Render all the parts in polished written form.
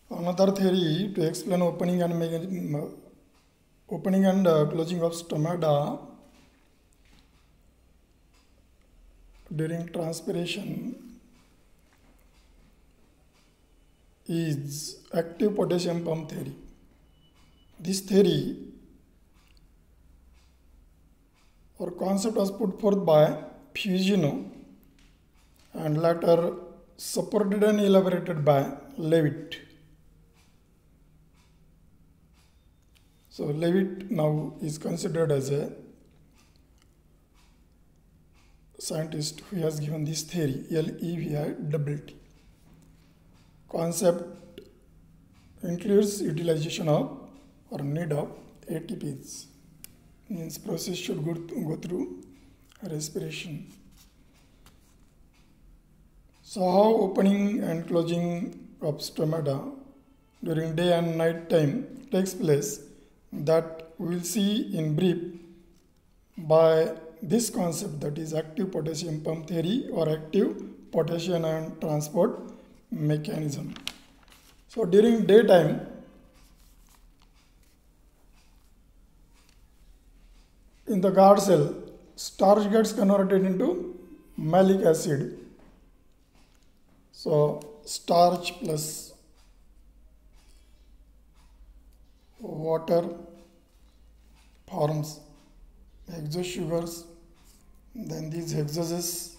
Another theory to explain opening and closing of stomata during transpiration is active potassium pump theory. This theory or concept was put forth by Fusino and later supported and elaborated by Leavitt. So Leavitt now is considered as a scientist who has given this theory, Leavitt. Concept includes utilization of or need of ATPs. Means process should go through respiration. So how opening and closing of stomata during day and night time takes place, that we will see in brief by this concept, that is active potassium pump theory or active potassium ion transport mechanism. So during daytime, in the guard cell, starch gets converted into malic acid. So starch plus water forms hexose sugars. Then these hexoses,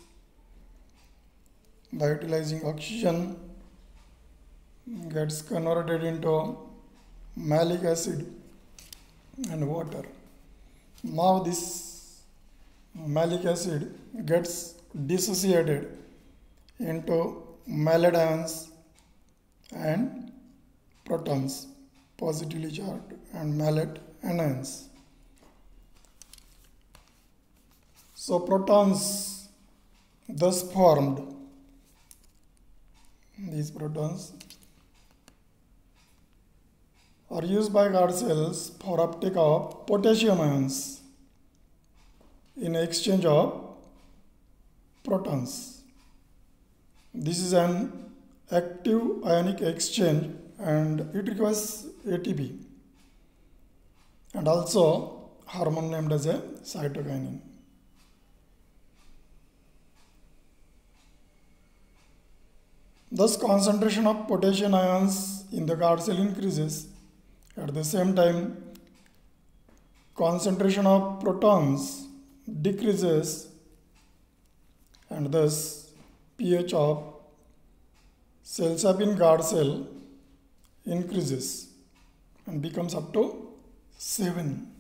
by utilizing oxygen, gets converted into malic acid and water. Now this malic acid gets dissociated into malate ions and protons, positively charged, and malate anions. So protons thus formed, these protons are used by guard cells for uptake of potassium ions in exchange of protons. This is an active ionic exchange and it requires ATP and also hormone named as a cytokinin. Thus concentration of potassium ions in the guard cell increases. At the same time, concentration of protons decreases and thus pH of cell sapien guard cell increases and becomes up to 7.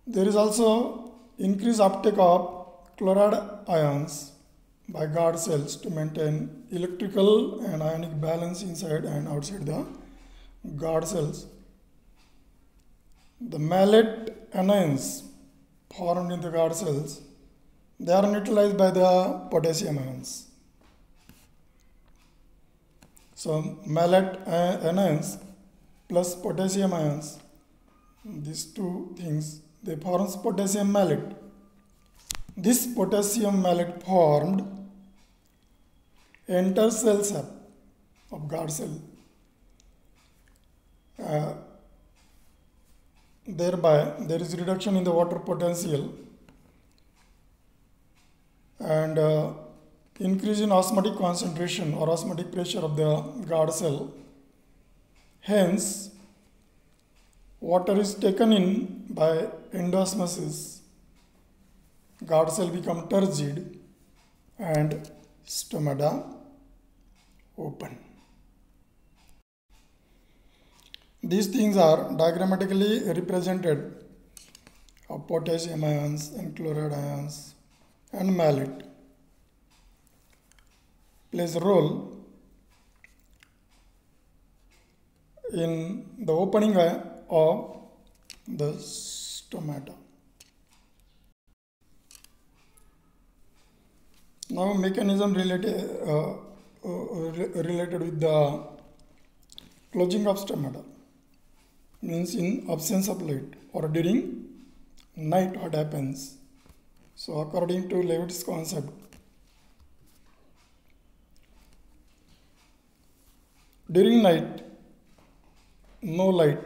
There is also increased uptake of chloride ions by guard cells to maintain electrical and ionic balance inside and outside the guard cells. The malate anions formed in the guard cells, they are neutralized by the potassium ions. So malate anions plus potassium ions, these two things, they forms potassium malate. This potassium malate formed enters cell sap of guard cell. Thereby there is reduction in the water potential and increase in osmotic concentration or osmotic pressure of the guard cell. Hence, water is taken in by endosmosis. Guard cell become turgid and stomata open. These things are diagrammatically represented of potassium ions and chloride ions and malate plays a role in the opening of the stomata. Now mechanism related with the closing of stomata, means in absence of light or during night what happens. So according to Leavitt's concept, During night, no light,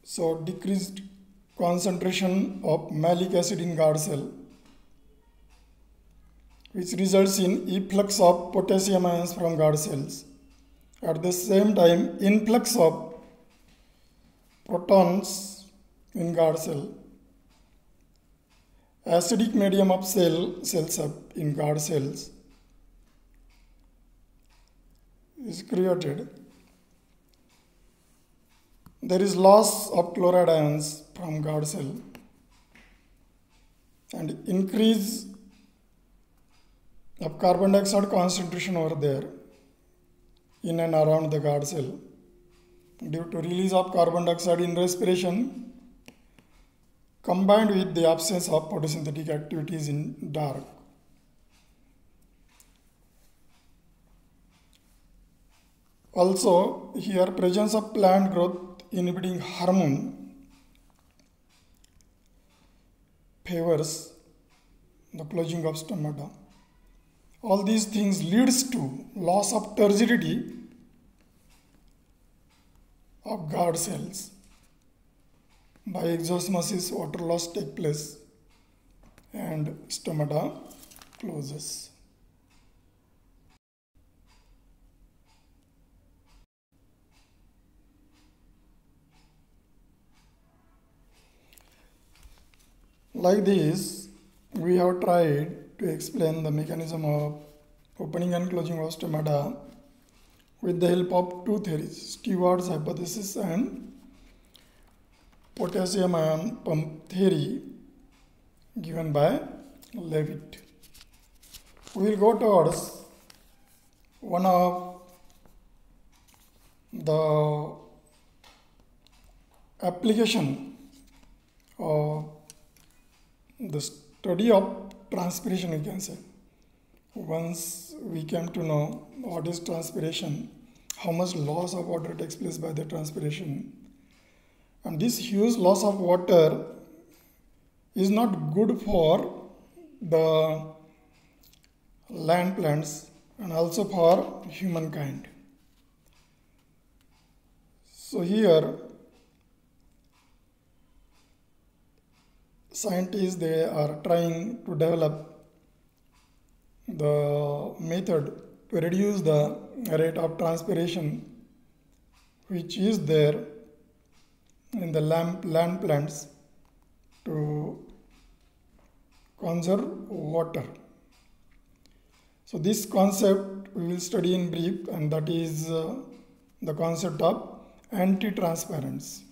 so decreased concentration of malic acid in guard cell, which results in efflux of potassium ions from guard cells. At the same time, influx of protons in guard cell. Acidic medium of cells up in guard cells is created. There is loss of chloride ions from guard cell and increase of carbon dioxide concentration over there in and around the guard cell due to release of carbon dioxide in respiration combined with the absence of photosynthetic activities in dark. Also, here presence of plant growth inhibiting hormone favors the closing of stomata. All these things leads to loss of turgidity of guard cells. By exosmosis, water loss takes place and stomata closes. Like this, we have tried to explain the mechanism of opening and closing of stomata with the help of two theories, Stewart's hypothesis and potassium ion pump theory given by Leavitt. We will go towards one of the application of the study of transpiration, we can say. Once we came to know what is transpiration, how much loss of water takes place by the transpiration, and this huge loss of water is not good for the land plants and also for humankind. So here scientists, they are trying to develop the method to reduce the rate of transpiration which is there in the land plants to conserve water. So this concept we will study in brief, and that is the concept of anti-transparents.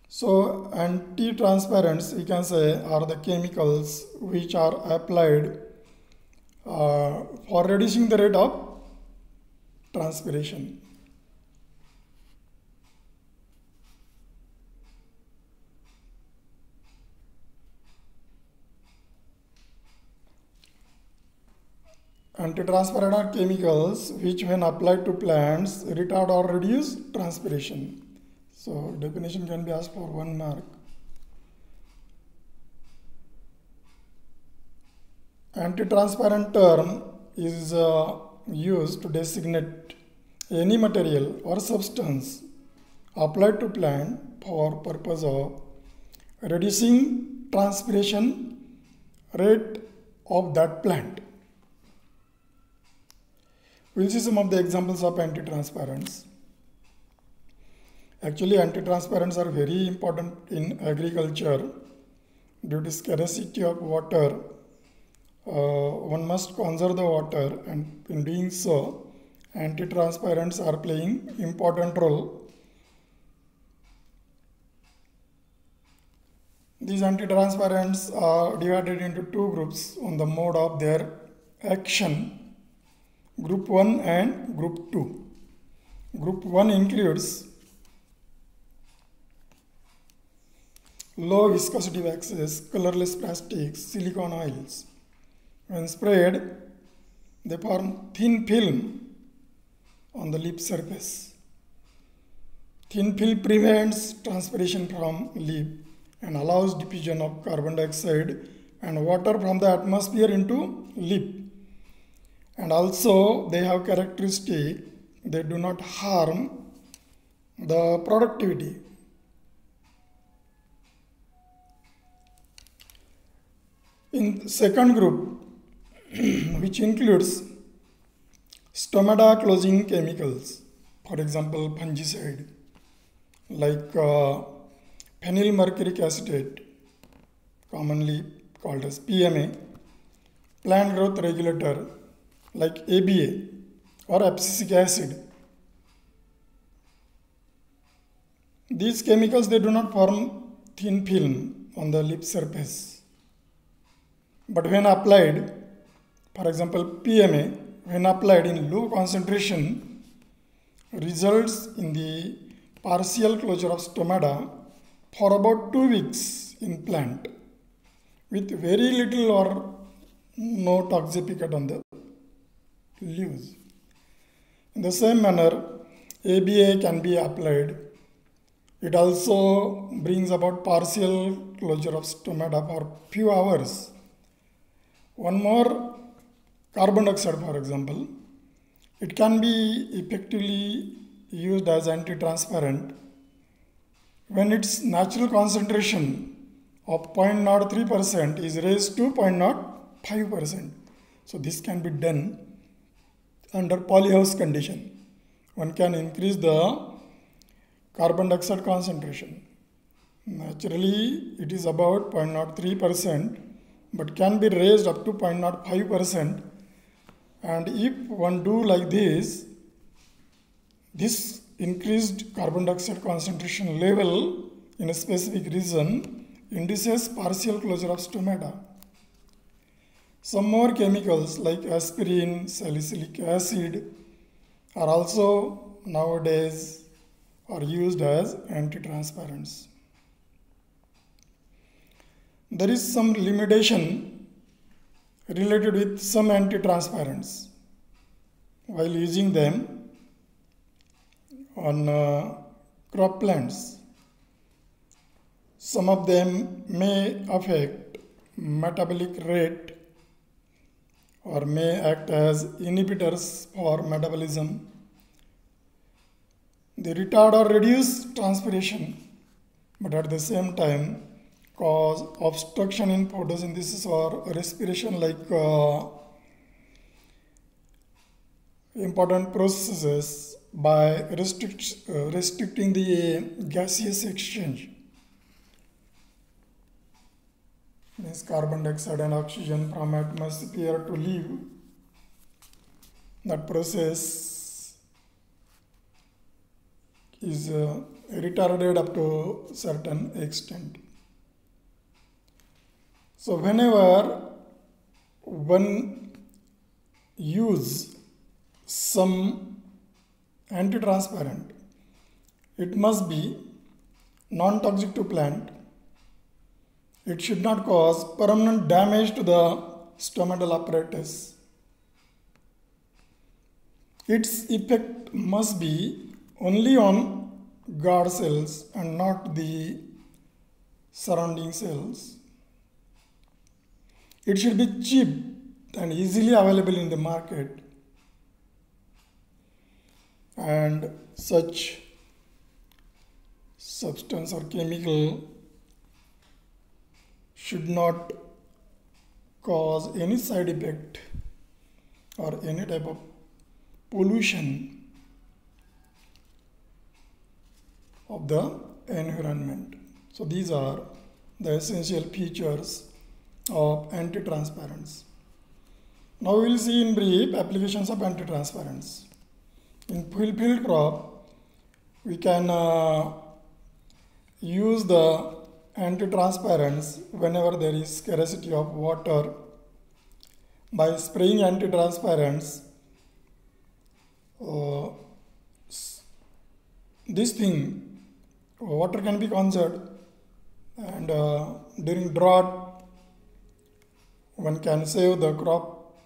So anti-transparents, we can say, are the chemicals which are applied for reducing the rate of transpiration. Anti-transparent are chemicals which, when applied to plants, retard or reduce transpiration. So definition can be asked for 1 mark. Anti-transparent term is used to designate any material or substance applied to plant for purpose of reducing transpiration rate of that plant. We'll see some of the examples of anti-transparents. Actually, anti-transparents are very important in agriculture. Due to scarcity of water, one must conserve the water, and in doing so, anti-transparents are playing important role. These anti-transparents are divided into two groups on the mode of their action, Group 1 and Group 2. Group 1 includes low viscosity waxes, colorless plastics, silicone oils. When sprayed, they form thin film on the lip surface. Thin film prevents transpiration from lip and allows diffusion of carbon dioxide and water from the atmosphere into lip. and also they have characteristic, they do not harm the productivity. In second group, which includes stomata closing chemicals, for example fungicide like phenylmercuric acetate, commonly called as PMA, plant growth regulator like ABA or abscisic acid. These chemicals, they do not form thin film on the leaf surface, but when applied, for example PMA, when applied in low concentration, results in the partial closure of stomata for about 2 weeks in plant with very little or no toxicity on the leaves. In the same manner, ABA can be applied. It also brings about partial closure of stomata for few hours. One more, carbon dioxide, for example, it can be effectively used as anti-transparent when its natural concentration of 0.03% is raised to 0.05%. So this can be done under polyhouse condition. One can increase the carbon dioxide concentration. Naturally, it is about 0.03%, but can be raised up to 0.05%. And if one do like this increased carbon dioxide concentration level in a specific region induces partial closure of stomata. Some more chemicals like aspirin, salicylic acid are also nowadays are used as anti-transparents. There is some limitation related with some anti-transparents while using them on crop plants. Some of them may affect metabolic rate or may act as inhibitors for metabolism. They retard or reduce transpiration, but at the same time cause obstruction in photosynthesis or respiration, like important processes by restricting the gaseous exchange. Means carbon dioxide and oxygen from atmosphere to leave. That process is retarded up to certain extent. So whenever one use some anti-transparent, it must be non-toxic to plant. It should not cause permanent damage to the stomatal apparatus. Its effect must be only on guard cells and not the surrounding cells. It should be cheap and easily available in the market, and such substance or chemical should not cause any side effect or any type of pollution of the environment. So these are the essential features of anti-transparents. Now we will see in brief applications of anti-transparents. In field crop, we can use the anti-transparents whenever there is scarcity of water. By spraying anti-transparents, water can be conserved, and during drought, one can save the crop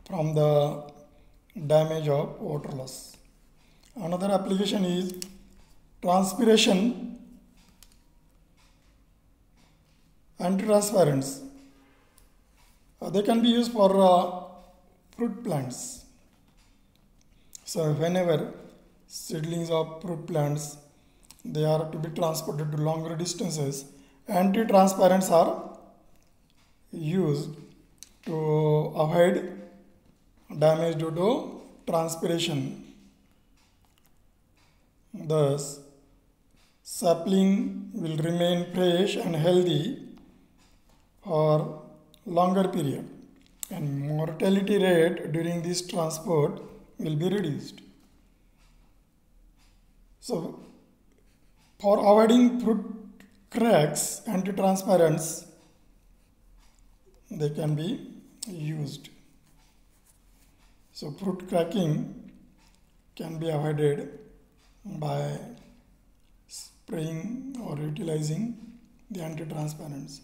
from the damage of water loss. Another application is transpiration anti-transparents. They can be used for fruit plants. So whenever seedlings of fruit plants, they are to be transported to longer distances, anti-transparents are used to avoid damage due to transpiration. Thus, sapling will remain fresh and healthy for longer period, and mortality rate during this transport will be reduced. So, for avoiding fruit cracks, anti-transparents they can be used. So, fruit cracking can be avoided by spraying or utilizing the anti-transparents.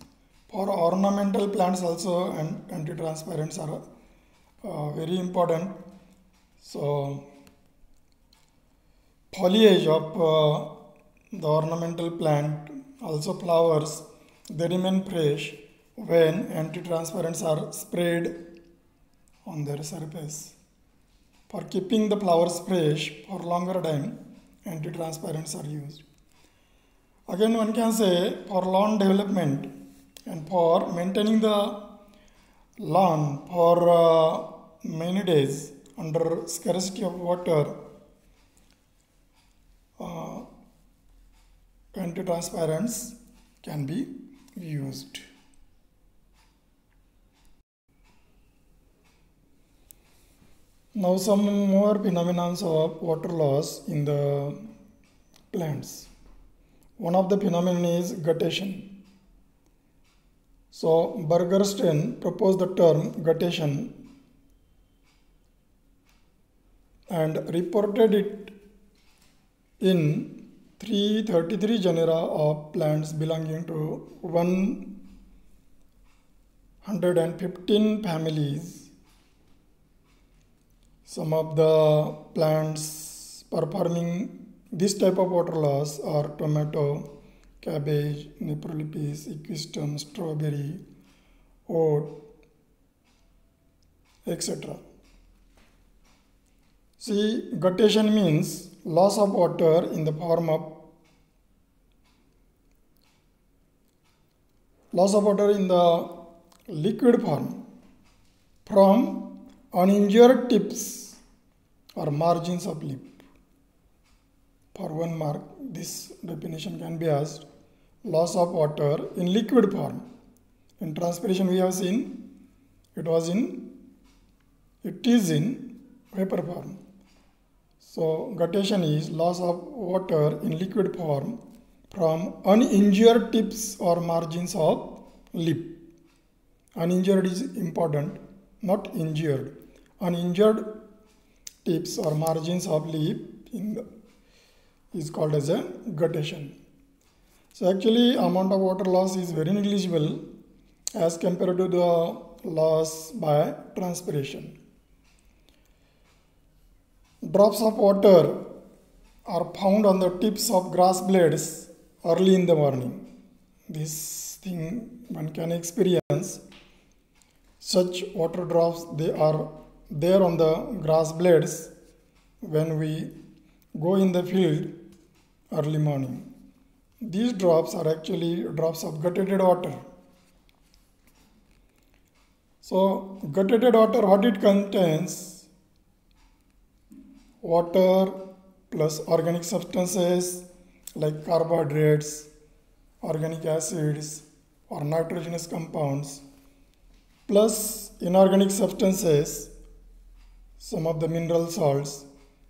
For ornamental plants also, anti-transparents are very important. So foliage of the ornamental plant, also flowers, they remain fresh when anti-transparents are sprayed on their surface. For keeping the flowers fresh for longer time, anti-transparents are used. Again, one can say for lawn development and for maintaining the lawn for many days under scarcity of water, anti-transparents can be used. Now some more phenomena of water loss in the plants. One of the phenomena is guttation. So Bergerstein proposed the term guttation and reported it in 333 genera of plants belonging to 115 families. Some of the plants performing this type of water loss are tomato, cabbage, Nephrolepis, equistum, strawberry, oat, etc. See, guttation means loss of water in the form of liquid form from uninjured tips or margins of lip. For 1 mark, this definition can be asked: loss of water in liquid form. In transpiration we have seen it is in vapor form. So guttation is loss of water in liquid form from uninjured tips or margins of lip. Uninjured is important, not injured. Uninjured tips or margins of lip is called as a guttation. So actually amount of water loss is very negligible as compared to the loss by transpiration. Drops of water are found on the tips of grass blades early in the morning. This thing one can experience. Such water drops, they are there on the grass blades when we go in the field early morning. These drops are actually drops of gutted water. So gutted water, what it contains? Water plus organic substances like carbohydrates, organic acids or nitrogenous compounds, plus inorganic substances, some of the mineral salts,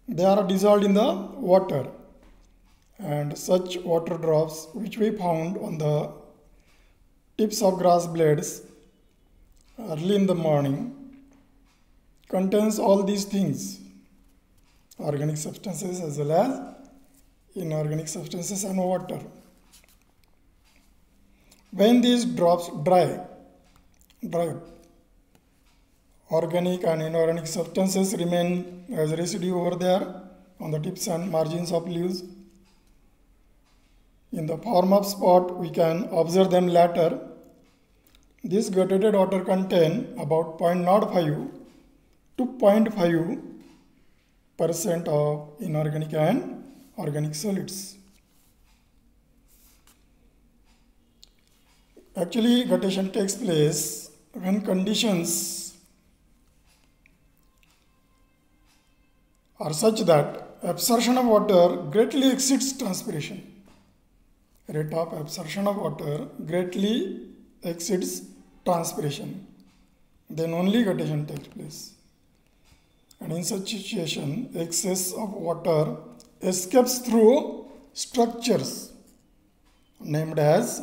they are dissolved in the water. And such water drops which we found on the tips of grass blades early in the morning contains all these things, organic substances as well as inorganic substances and water. When these drops dry up, organic and inorganic substances remain as residue over there on the tips and margins of leaves. In the form of spot, we can observe them later. This gutted water contain about 0.05 to 0.5% of inorganic and organic solids. Actually, guttation takes place when conditions are such that absorption of water greatly exceeds transpiration. Rate of absorption of water greatly exceeds transpiration. Then only guttation takes place. And in such situation, excess of water escapes through structures named as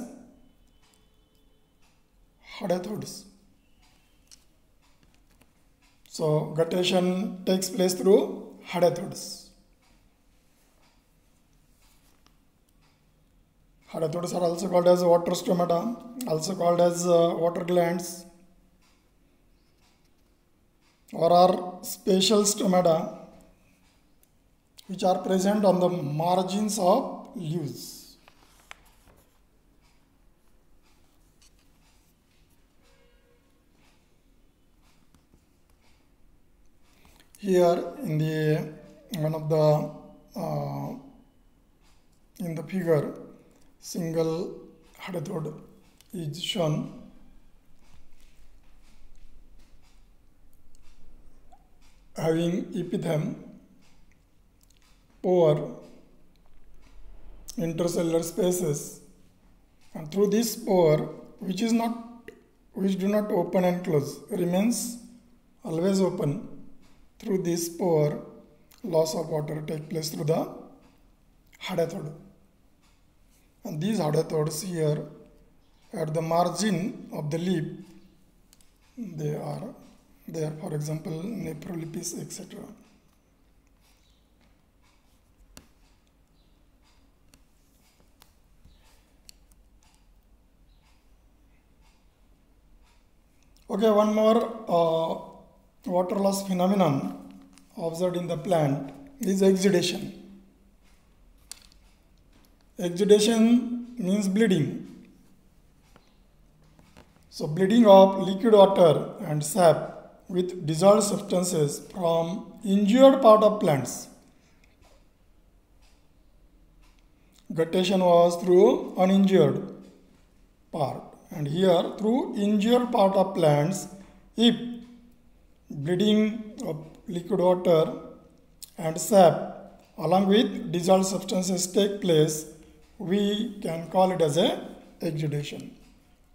hadithodes. So guttation takes place through hadithodes. Hadithodes are also called as water stomata, also called as water glands, or are spatial stomata, which are present on the margins of leaves. Here in the in the figure, single hadithode is shown. Having epitheme, pore, intercellular spaces, and through this pore, which do not open and close, remains always open. Through this pore, loss of water takes place through the hadithode. And these hadithodes here at the margin of the leaf, they are there, for example, Nephrolepis, etc. Okay, one more water loss phenomenon observed in the plant is exudation. Exudation means bleeding. So bleeding of liquid water and sap with dissolved substances from injured part of plants. Guttation was through uninjured part, and here through injured part of plants. If bleeding of liquid water and sap along with dissolved substances take place, we can call it as a exudation.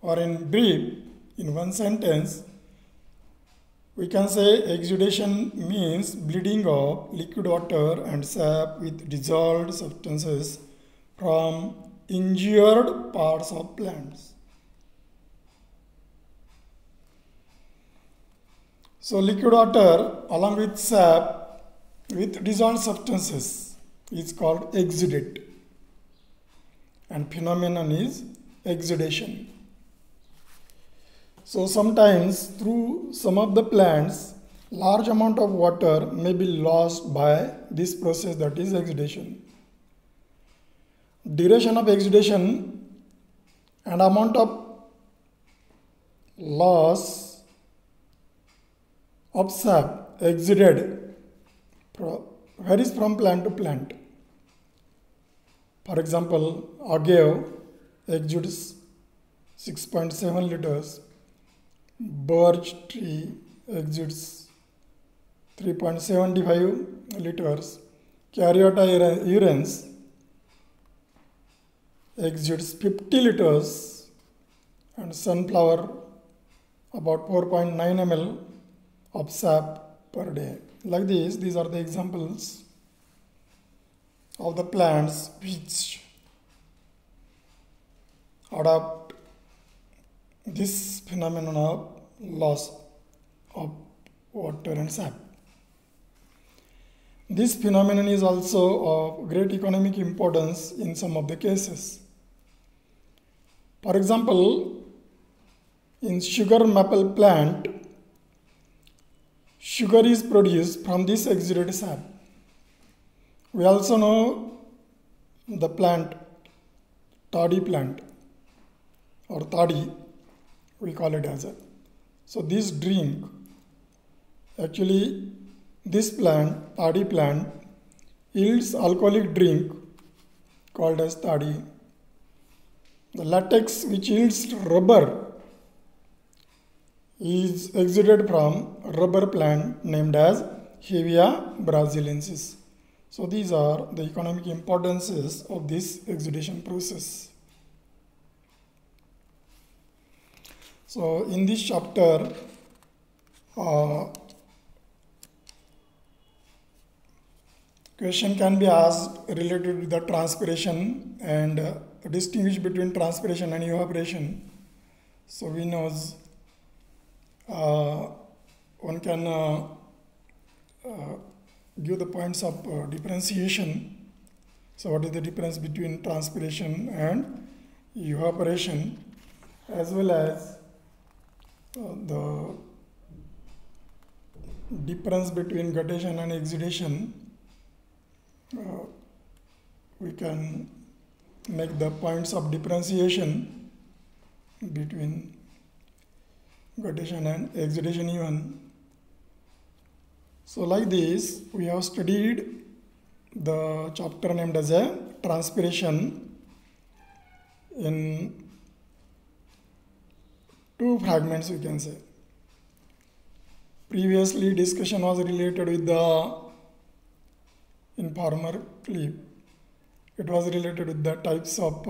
Or in brief, in one sentence, we can say exudation means bleeding of liquid water and sap with dissolved substances from injured parts of plants. So liquid water along with sap with dissolved substances is called exudate, and phenomenon is exudation. So sometimes through some of the plants, large amount of water may be lost by this process, that is exudation. Duration of exudation and amount of loss of sap exuded varies from plant to plant. For example, agave exudes 6.7 liters. Birch tree exudes 3.75 liters. Caryota urens exudes 50 liters, and sunflower about 4.9 ml of sap per day. Like this, these are the examples of the plants which adopt this phenomenon of loss of water and sap. This phenomenon is also of great economic importance in some of the cases. For example, in sugar maple plant, sugar is produced from this exuded sap. We also know the plant, toddy plant or toddy, we call it as a. So this drink Actually, this plant, tadi plant, yields alcoholic drink called as tadi. The latex which yields rubber is exuded from rubber plant named as Hevia brasiliensis. So these are the economic importances of this exudation process. So in this chapter, question can be asked related to the transpiration and distinguish between transpiration and evaporation. So we know one can give the points of differentiation. So what is the difference between transpiration and evaporation, as well as the difference between guttation and exudation. We can make the points of differentiation between guttation and exudation even. So like this, we have studied the chapter named as a transpiration in two fragments, we can say. Previously, discussion was related with the informer clip. It was related with the types of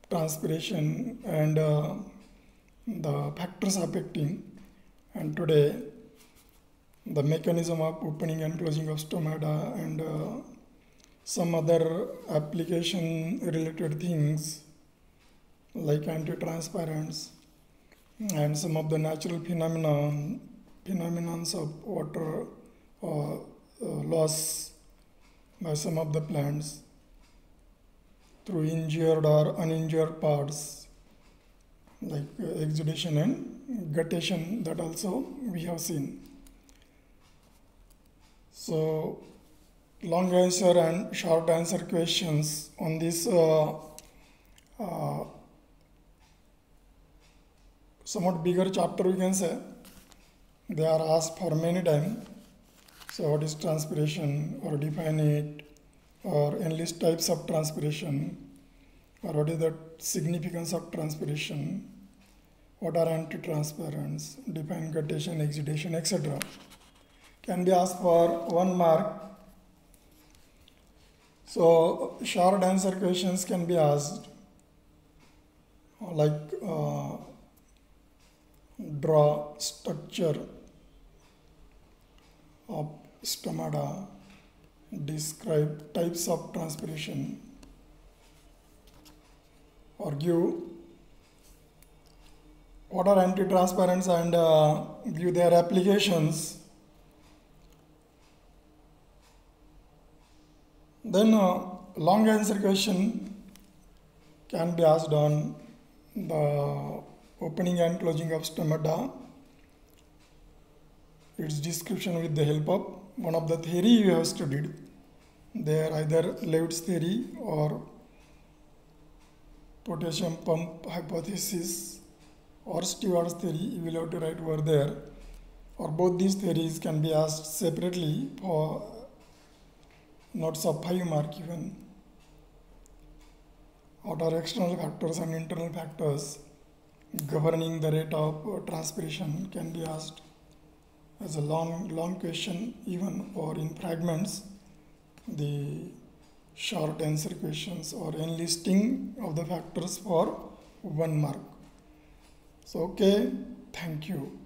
transpiration and the factors affecting, and today the mechanism of opening and closing of stomata and some other application related things like antitransparents and some of the natural phenomenons of water loss by some of the plants through injured or uninjured parts, like exudation and guttation, that also we have seen. So long answer and short answer questions on this somewhat bigger chapter, we can say. They are asked for many times. So what is transpiration, or define it, or enlist types of transpiration, or what is the significance of transpiration, what are antitransparents, define guttation, exudation, etc. Can be asked for 1 mark. So short answer questions can be asked like draw structure of stomata, describe types of transpiration, or give what are antitransparents and give their applications. Then long answer question can be asked on the opening and closing of stomata, its description with the help of one of the theory you have studied. They are either Levitt's theory or potassium pump hypothesis or Stewart's theory. You will have to write over there, or both these theories can be asked separately for notes of 5 mark even. What are external factors and internal factors governing the rate of transpiration can be asked as a long question even, or in fragments the short answer questions or enlisting of the factors for 1 mark. So okay, thank you.